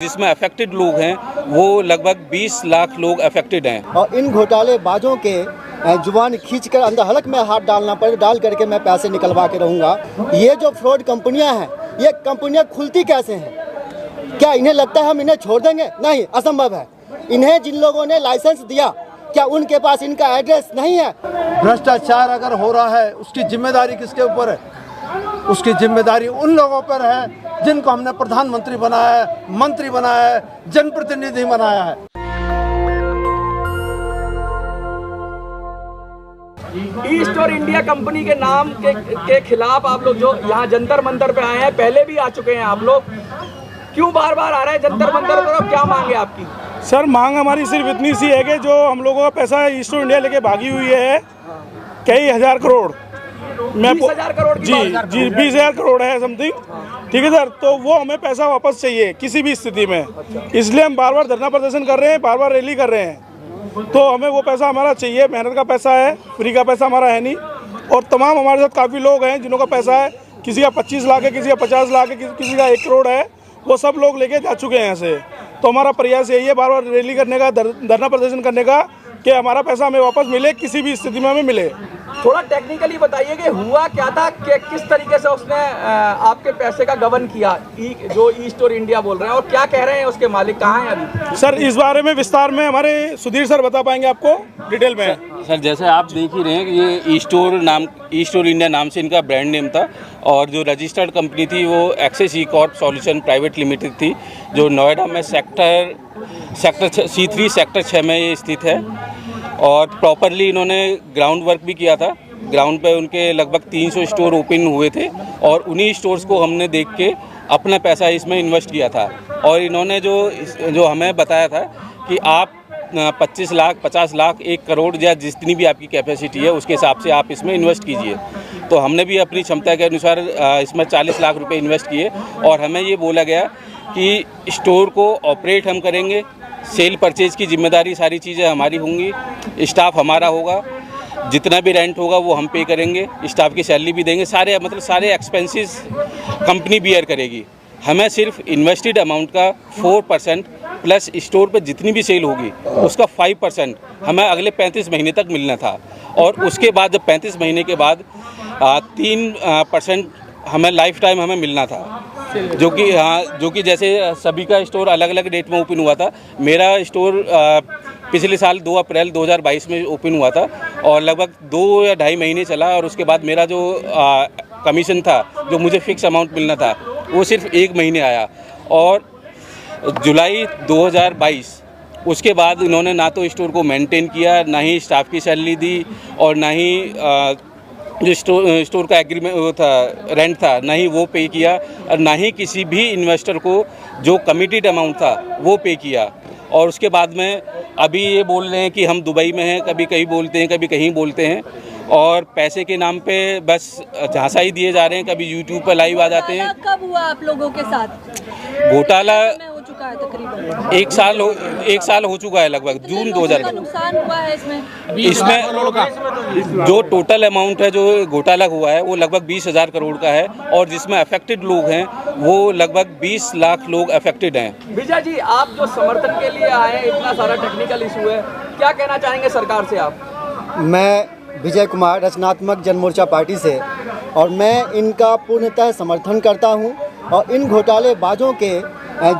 जिसमें अफेक्टेड लोग हैं वो लगभग 20 लाख लोग अफेक्टेड हैं। और इन घोटालेबाजों के जुबान खींचकर अंदर हलक में हाथ डालना पड़े, डाल करके मैं पैसे निकलवा के रहूँगा। ये जो फ्रॉड कंपनियां हैं, ये कंपनियां खुलती कैसे हैं? क्या इन्हें लगता है हम इन्हें छोड़ देंगे? नहीं, असंभव है। इन्हें जिन लोगों ने लाइसेंस दिया, क्या उनके पास इनका एड्रेस नहीं है? भ्रष्टाचार अगर हो रहा है उसकी जिम्मेदारी किसके ऊपर है? उसकी जिम्मेदारी उन लोगों पर है जिनको हमने प्रधानमंत्री बनाया है, मंत्री बनाया है, जनप्रतिनिधि बनाया है। ईस्ट और इंडिया कंपनी के नाम के खिलाफ आप लोग जो यहाँ जंतर मंतर पे आए हैं, पहले भी आ चुके हैं आप लोग, क्यों बार बार आ रहे हैं जंतर मंतर पर? अब क्या मांगे आपकी? सर, मांग हमारी सिर्फ इतनी सी है कि जो हम लोगों का पैसा ईस्ट और इंडिया लेके भागी हुई है कई हजार करोड़, 20,000 करोड़ जी 20,000 करोड़ है समथिंग, ठीक है सर। तो वो हमें पैसा वापस चाहिए किसी भी स्थिति में, इसलिए हम बार बार धरना प्रदर्शन कर रहे हैं, बार बार रैली कर रहे हैं। तो हमें वो पैसा हमारा चाहिए, मेहनत का पैसा है, फ्री का पैसा हमारा है नहीं। और तमाम हमारे साथ काफ़ी लोग हैं जिनों का पैसा है, किसी का 25 लाख है, किसी का 50 लाख है, किसी का 1 करोड़ है, वो सब लोग लेके जा चुके हैं यहाँ से। तो हमारा प्रयास यही है बार बार रैली करने का, धरना प्रदर्शन करने का, कि हमारा पैसा हमें वापस मिले, किसी भी स्थिति में हमें मिले। थोड़ा टेक्निकली बताइए कि हुआ क्या था, कि किस तरीके से उसने आपके पैसे का गबन किया, जो ईस्ट और इंडिया बोल रहे हैं, और क्या कह रहे हैं उसके मालिक कहाँ हैं अभी? सर, इस बारे में विस्तार में हमारे सुधीर सर बता पाएंगे आपको डिटेल में। सर, जैसे आप देख ही रहे हैं कि ये ईस्ट और इंडिया नाम से इनका ब्रांड नेम था, और जो रजिस्टर्ड कंपनी थी वो access e Corp solution private limited थी, जो नोएडा में सेक्टर C3 सेक्टर 6 में ये स्थित है। और प्रॉपरली इन्होंने ग्राउंड वर्क भी किया था। ग्राउंड पे उनके लगभग 300 स्टोर ओपन हुए थे, और उन्हीं स्टोर्स को हमने देख के अपना पैसा इसमें इन्वेस्ट किया था। और इन्होंने जो हमें बताया था कि आप 25 लाख, 50 लाख, 1 करोड़ या जितनी भी आपकी कैपेसिटी है उसके हिसाब से आप इसमें इन्वेस्ट कीजिए। तो हमने भी अपनी क्षमता के अनुसार इसमें 40 लाख रुपए इन्वेस्ट किए, और हमें ये बोला गया कि स्टोर को ऑपरेट हम करेंगे, सेल परचेज की जिम्मेदारी सारी चीज़ें हमारी होंगी, स्टाफ हमारा होगा, जितना भी रेंट होगा वो हम पे करेंगे, स्टाफ की सैलरी भी देंगे, सारे एक्सपेंसेस कंपनी बियर करेगी। हमें सिर्फ इन्वेस्टेड अमाउंट का 4% प्लस स्टोर पे जितनी भी सेल होगी उसका 5% हमें अगले 35 महीने तक मिलना था। और उसके बाद जब 35 महीने के बाद 3% हमें लाइफ टाइम हमें मिलना था, जो कि जैसे सभी का स्टोर अलग अलग डेट में ओपन हुआ था। मेरा स्टोर पिछले साल 2 अप्रैल 2022 में ओपन हुआ था, और लगभग 2 या ढाई महीने चला, और उसके बाद मेरा जो कमीशन था, जो मुझे फिक्स अमाउंट मिलना था, वो सिर्फ 1 महीने आया। और जुलाई 2022 उसके बाद इन्होंने ना तो स्टोर को मेंटेन किया, ना ही स्टाफ की सैलरी दी, और ना ही जो स्टोर का एग्रीमेंट वो था, रेंट था, ना ही वो पे किया, और ना ही किसी भी इन्वेस्टर को जो कमिटेड अमाउंट था वो पे किया। और उसके बाद में अभी ये बोल रहे हैं कि हम दुबई में हैं, कभी कहीं बोलते हैं, कभी कहीं बोलते हैं, और पैसे के नाम पे बस झांसा ही दिए जा रहे हैं। कभी यूट्यूब पर लाइव आ जाते हैं। कब हुआ आप लोगों के साथ घोटाला? हो चुका है तकरीबन 1 साल हो चुका है, लगभग जून 2000 का नुकसान हुआ है इसमें जो टोटल अमाउंट है जो घोटाला हुआ है वो लगभग 20,000 करोड़ का है, और जिसमें अफेक्टेड लोग हैं वो लगभग 20 लाख लोग अफेक्टेड हैं। विजय जी, आप जो समर्थन के लिए आए हैं, इतना सारा टेक्निकल इशू है, क्या कहना चाहेंगे सरकार से आप? मैं विजय कुमार, रचनात्मक जनमोर्चा पार्टी से, और मैं इनका पूर्णतः समर्थन करता हूं। और इन घोटालेबाजों के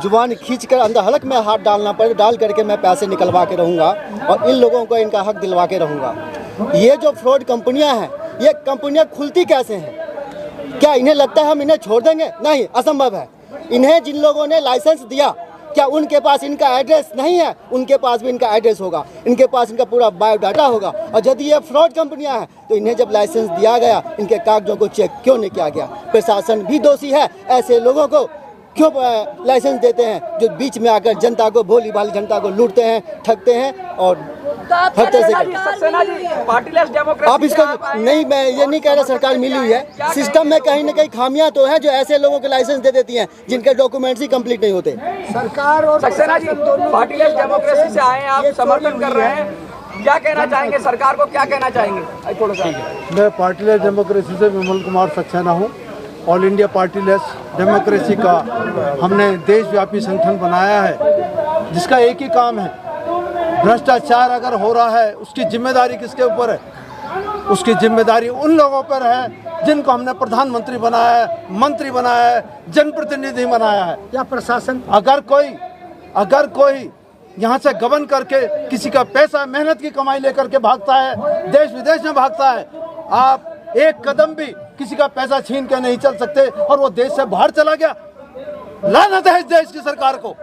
जुबान खींचकर अंदर हलक में हाथ डालना पड़े, डाल करके मैं पैसे निकलवा के रहूँगा, और इन लोगों को इनका हक दिलवा के रहूँगा। ये जो फ्रॉड कंपनियां हैं, ये कंपनियां खुलती कैसे हैं? क्या इन्हें लगता है हम इन्हें छोड़ देंगे? नहीं, असंभव है। इन्हें जिन लोगों ने लाइसेंस दिया, क्या उनके पास इनका एड्रेस नहीं है? उनके पास भी इनका एड्रेस होगा, इनके पास इनका पूरा बायोडाटा होगा। और यदि ये फ्रॉड कंपनियां हैं तो इन्हें जब लाइसेंस दिया गया, इनके कागजों को चेक क्यों नहीं किया गया? प्रशासन भी दोषी है। ऐसे लोगों को क्यों लाइसेंस देते हैं जो बीच में आकर जनता को, भोली भाली जनता को लूटते हैं, ठगते हैं, और हत्या से आप इसको नहीं, मैं ये नहीं कह रहा सरकार मिली हुई है। सिस्टम में कहीं ना कहीं खामियां तो हैं, जो ऐसे लोगों को लाइसेंस दे देती हैं जिनके डॉक्यूमेंट्स ही कंप्लीट नहीं होते। सरकार और सक्सेना जी, पार्टीलेस डेमोक्रेसी से आए हैं, आप समर्थन कर रहे हैं, क्या कहना चाहेंगे सरकार को? क्या कहना चाहेंगे? थोड़ा सा। मैं पार्टीलेस डेमोक्रेसी से विमल कुमार सक्सेना हूँ, ऑल इंडिया पार्टीलेस डेमोक्रेसी का हमने देशव्यापी संगठन बनाया है, जिसका एक ही काम है, भ्रष्टाचार अगर हो रहा है उसकी जिम्मेदारी किसके ऊपर है? उसकी जिम्मेदारी उन लोगों पर है जिनको हमने प्रधानमंत्री बनाया है, मंत्री बनाया है, जनप्रतिनिधि बनाया है या प्रशासन। अगर कोई यहाँ से गबन करके किसी का पैसा मेहनत की कमाई लेकर के भागता है, देश विदेश में भागता है, आप एक कदम भी किसी का पैसा छीन के नहीं चल सकते और वो देश से बाहर चला गया। लानत है इस देश की सरकार को।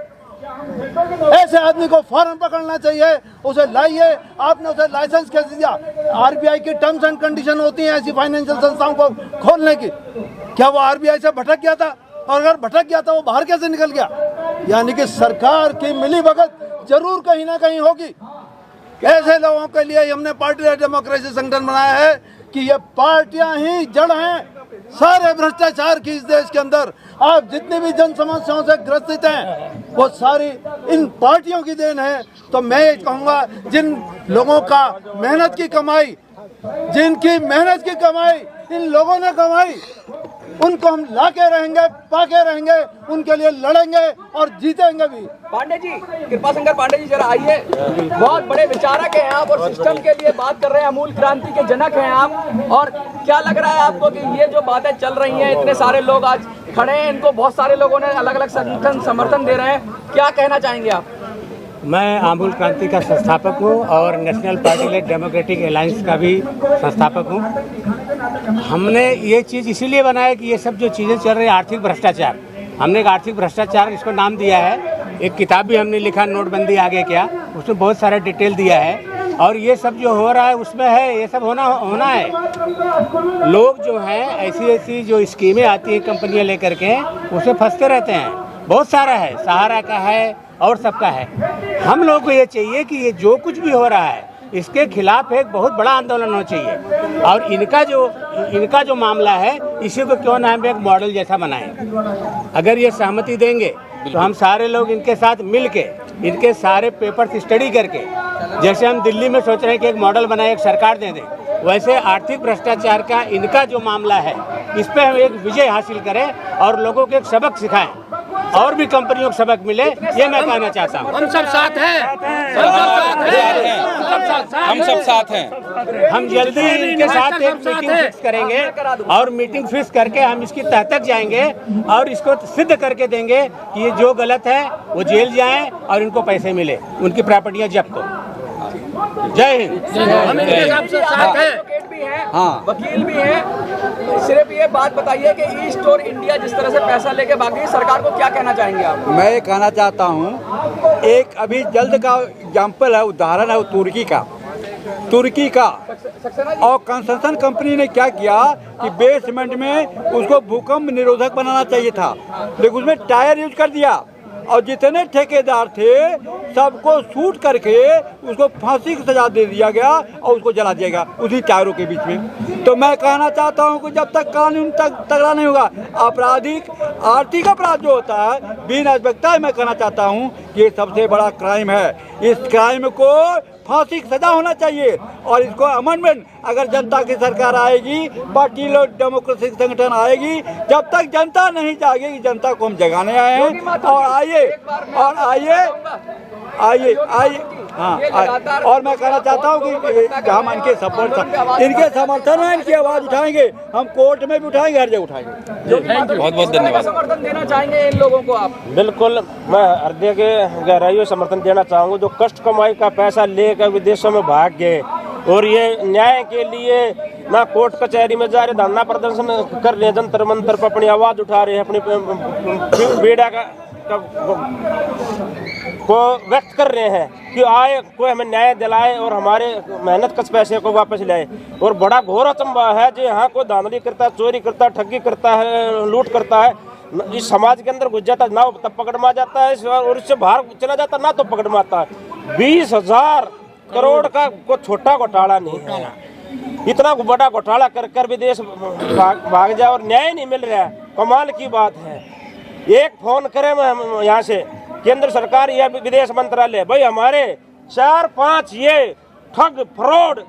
ऐसे आदमी को फौरन पकड़ना चाहिए, उसे लाइए। आपने उसे लाइसेंस कैसे दिया? आरबीआई की टर्म्स एंड कंडीशन होती हैं ऐसी फाइनेंशियल संस्थाओं को खोलने की। क्या वो आरबीआई से भटक गया था? और अगर भटक गया था वो बाहर कैसे निकल गया? यानी कि सरकार की मिलीभगत जरूर कहीं ना कहीं होगी। ऐसे लोगों के लिए हमने पार्टी डेमोक्रेसी संगठन बनाया है कि ये पार्टियां ही जड़ हैं सारे भ्रष्टाचार की इस देश के अंदर। आप जितनी भी जन समस्याओं से ग्रसित हैं वो सारी इन पार्टियों की देन है। तो मैं ये कहूँगा, जिन लोगों का मेहनत की कमाई, जिनकी मेहनत की कमाई इन लोगों ने कमाई, उनको हम लाके रहेंगे, पाके रहेंगे, उनके लिए लड़ेंगे और जीतेंगे भी। पांडे जी, कृपा शंकर पांडे जी, जरा आइए। बहुत बड़े विचारक हैं आप और सिस्टम के लिए बात कर रहे हैं, अमूल क्रांति के जनक हैं आप। और क्या लग रहा है आपको कि ये जो बातें चल रही हैं, इतने सारे लोग आज खड़े हैं, इनको बहुत सारे लोगों ने अलग अलग संगठन समर्थन दे रहे हैं, क्या कहना चाहेंगे आप? मैं अमूल क्रांति का संस्थापक हूँ और नेशनल पार्टी डेमोक्रेटिक अलायंस का भी संस्थापक हूँ। हमने ये चीज़ इसीलिए बनाया कि ये सब जो चीज़ें चल रही है, आर्थिक भ्रष्टाचार, हमने एक आर्थिक भ्रष्टाचार इसको नाम दिया है। एक किताब भी हमने लिखा, नोटबंदी आगे क्या, उसमें बहुत सारा डिटेल दिया है। और ये सब जो हो रहा है उसमें है, ये सब होना है। लोग जो हैं ऐसी जो स्कीमें आती हैं कंपनियाँ लेकर के, उसमें फंसते रहते हैं। बहुत सारा है, सहारा का है और सबका है। हम लोगों को ये चाहिए कि ये जो कुछ भी हो रहा है इसके खिलाफ एक बहुत बड़ा आंदोलन होना चाहिए। और इनका जो मामला है, इसी को क्यों ना हम एक मॉडल जैसा बनाएं। अगर ये सहमति देंगे तो हम सारे लोग इनके साथ मिल के इनके सारे पेपर्स स्टडी करके, जैसे हम दिल्ली में सोच रहे हैं कि एक मॉडल बनाए, एक सरकार दे दें, वैसे आर्थिक भ्रष्टाचार का इनका जो मामला है इस पर हम एक विजय हासिल करें और लोगों को एक सबक सिखाएं और भी कंपनियों को सबक मिले, ये मैं कहना चाहता हूँ। हम सब साथ हैं, हम सब साथ हैं। हम जल्दी इनके साथ एक मीटिंग फिक्स करेंगे और मीटिंग फिक्स करके हम इसकी तह तक जाएंगे और इसको सिद्ध करके देंगे कि ये जो गलत है वो जेल जाएं और इनको पैसे मिले, उनकी प्रॉपर्टियां जब्त हो। जय हिंद। हम इनके साथ हैं। एडवोकेट भी हैं, वकील भी हैं। सिर्फ ये बात बताइए कि ईस्ट और इंडिया जिस तरह से पैसा लेके भागी, सरकार को क्या कहना चाहेंगे आप? मैं ये कहना चाहता हूँ, एक अभी जल्द का एग्जाम्पल है, उदाहरण है तुर्की का और कंस्ट्रक्शन कंपनी ने क्या किया कि बेसमेंट में उसको भूकंप निरोधक बनाना चाहिए था, लेकिन उसमें टायर यूज कर दिया और जितने ठेकेदार थे सबको शूट करके उसको फांसी की सजा दे दिया गया और उसको जला दिया गया उसी टायरों के बीच में। तो मैं कहना चाहता हूं कि जब तक कानून तगड़ा नहीं होगा, आर्थिक अपराध जो होता है बिना आवश्यकता, मैं कहना चाहता हूं कि ये सबसे बड़ा क्राइम है। इस क्राइम को फांसी की सजा होना चाहिए और इसको अमेंडमेंट, अगर जनता की सरकार आएगी, पार्टी डेमोक्रेसी संगठन आएगी, जब तक जनता नहीं जागेगी, जनता को हम जगाने आए हैं। और आइए और मैं कहना चाहता हूँ कि हम इनके समर्थन में इनकी आवाज़ उठाएंगे, हम कोर्ट में भी उठाएंगे, हर जगह उठाएंगे। बहुत बहुत धन्यवाद। समर्थन देना चाहेंगे इन लोगों को आप? बिल्कुल, मैं हृदय के गहराइयों से समर्थन देना चाहूँगा। जो कष्ट कमाई का पैसा लेकर विदेशों में भाग गए और ये न्याय के लिए ना कोर्ट कचहरी में जा रहे, धरना प्रदर्शन कर रहे हैं, जंतर मंतर पर अपनी आवाज़ उठा रहे हैं, अपनी पीड़ा को व्यक्त कर रहे हैं कि आए कोई हमें न्याय दिलाए और हमारे मेहनत कस पैसे को वापस लाए। और बड़ा घोर अचंभा है जो यहाँ कोई धांधली करता है, चोरी करता है, ठगी करता है, लूट करता है, इस समाज के अंदर घुस जाता है, ना तब पकड़ में आ जाता है और इससे बाहर चला जाता है, ना तो पकड़ में आता है। 20,000 करोड़ का कोई छोटा घोटाला नहीं है। इतना बड़ा घोटाला कर विदेश भाग जाए और न्याय नहीं मिल रहा है, कमाल की बात है। एक फोन करें यहाँ से केंद्र सरकार या विदेश मंत्रालय, भाई हमारे 4-5 ये ठग, फ्रॉड,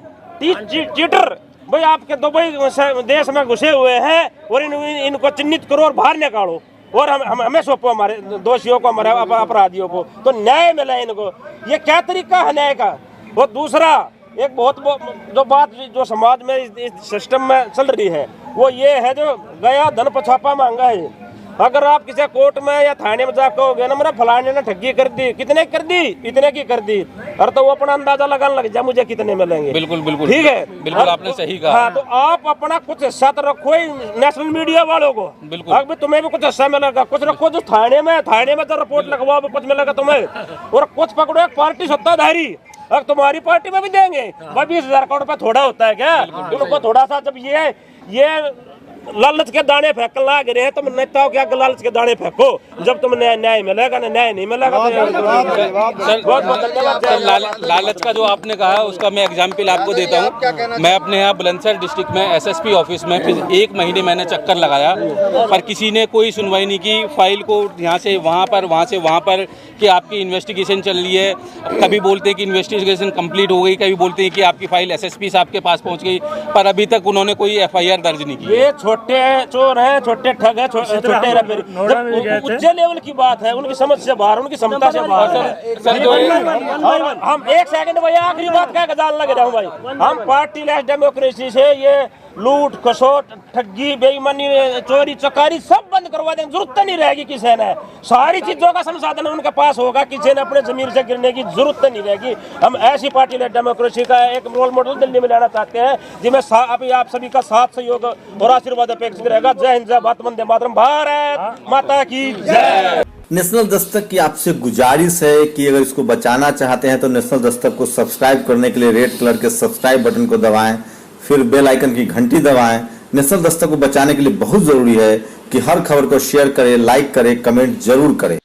चीटर भाई आपके दुबई देश में घुसे हुए हैं और इनको चिन्हित करो और बाहर निकालो और हमें सौंपो हमारे दोषियों को, हमारे अपराधियों को, तो न्याय मिले इनको। ये क्या तरीका है न्याय का? और दूसरा एक बहुत जो बात जो समाज में इस सिस्टम में चल रही है वो ये है, जो गया धन पछापा मांगा है। अगर आप किसी कोर्ट में या थाने में जाकर कहोगे ना मेरा फलाने ने ठगी कर दी, कितने कर दी, इतने की कर दी, और तो वो अपना अंदाजा लगाने लग जाए मुझे कितने मिलेंगे। बिल्कुल बिल्कुल ठीक है, बिल्कुल आपने सही कहा। हाँ, तो आप अपना कुछ हिस्सा तो रखो ही नेशनल मीडिया वालों को, बिल्कुल अब तुम्हें भी कुछ हिस्सा मिलेगा, कुछ रखो जो थाने में तो रिपोर्ट लगवाओ, कुछ मिलेगा तुम्हें, और कुछ पकड़ो एक पार्टी सत्ताधारी, अब तुम्हारी पार्टी में भी देंगे भाई 20,000 करोड़ रुपया थोड़ा होता है क्या? उनको थोड़ा सा जब ये लालच के दाने फेंकने लग रहे हैं, तुम नेताओं के लालच के दाने फेंको, जब तुम न्याय मिलेगा ना, न्याय नहीं मिलेगा। बहुत बहुत धन्यवाद। लालच का जो आपने कहा उसका मैं एग्जाम्पल आपको देता हूँ। मैं अपने यहाँ बुलंदशहर डिस्ट्रिक्ट में एसएसपी ऑफिस में फिर 1 महीने मैंने चक्कर लगाया, पर किसी ने कोई सुनवाई नहीं की। फाइल को यहाँ से वहाँ पर, वहाँ से वहाँ पर कि आपकी इन्वेस्टिगेशन चल रही है, कभी बोलते हैं कि इन्वेस्टिगेशन कंप्लीट हो गई, कभी बोलते हैं कि आपकी फाइल एसएसपी साहब के पास पहुँच गई, पर अभी तक उन्होंने कोई एफआईआर दर्ज नहीं की। ये छोटे चोर हैं, छोटे ठग हैं, छोटे उच्च लेवल की बात है, उनकी समझ से बाहर, उनकी क्षमता से बाहर। हम 1 सेकंड भाई, आखिरी बात क्या गजाल लग रहा हूँ भाई, हम पार्टी लेस डेमोक्रेसी से ये लूट खसोट ठगी बेईमानी चोरी चकारी सब बंद करवा देंगे, जरूरत नहीं रहेगी किसी ने, सारी चीजों का संसाधन उनके पास होगा, किसी ने अपने जमीन से गिरने की जरूरत नहीं रहेगी। हम ऐसी पार्टी लेस डेमोक्रेसी का एक रोल मॉडल दिल्ली में लाना चाहते हैं, जिसमें अभी आप सभी का साथ सहयोग और आशीर्वाद अपेक्षित रहेगा। जय हिंद, जय भारत, वंदे मातरम, भारत माता की जय। नेशनल दस्तक की आपसे गुजारिश है कि अगर इसको बचाना चाहते हैं तो नेशनल दस्तक को सब्सक्राइब करने के लिए रेड कलर के सब्सक्राइब बटन को दबाएं, फिर बेल आइकन की घंटी दबाएं। नेशनल दस्तक को बचाने के लिए बहुत जरूरी है कि हर खबर को शेयर करें, लाइक करें, कमेंट जरूर करें।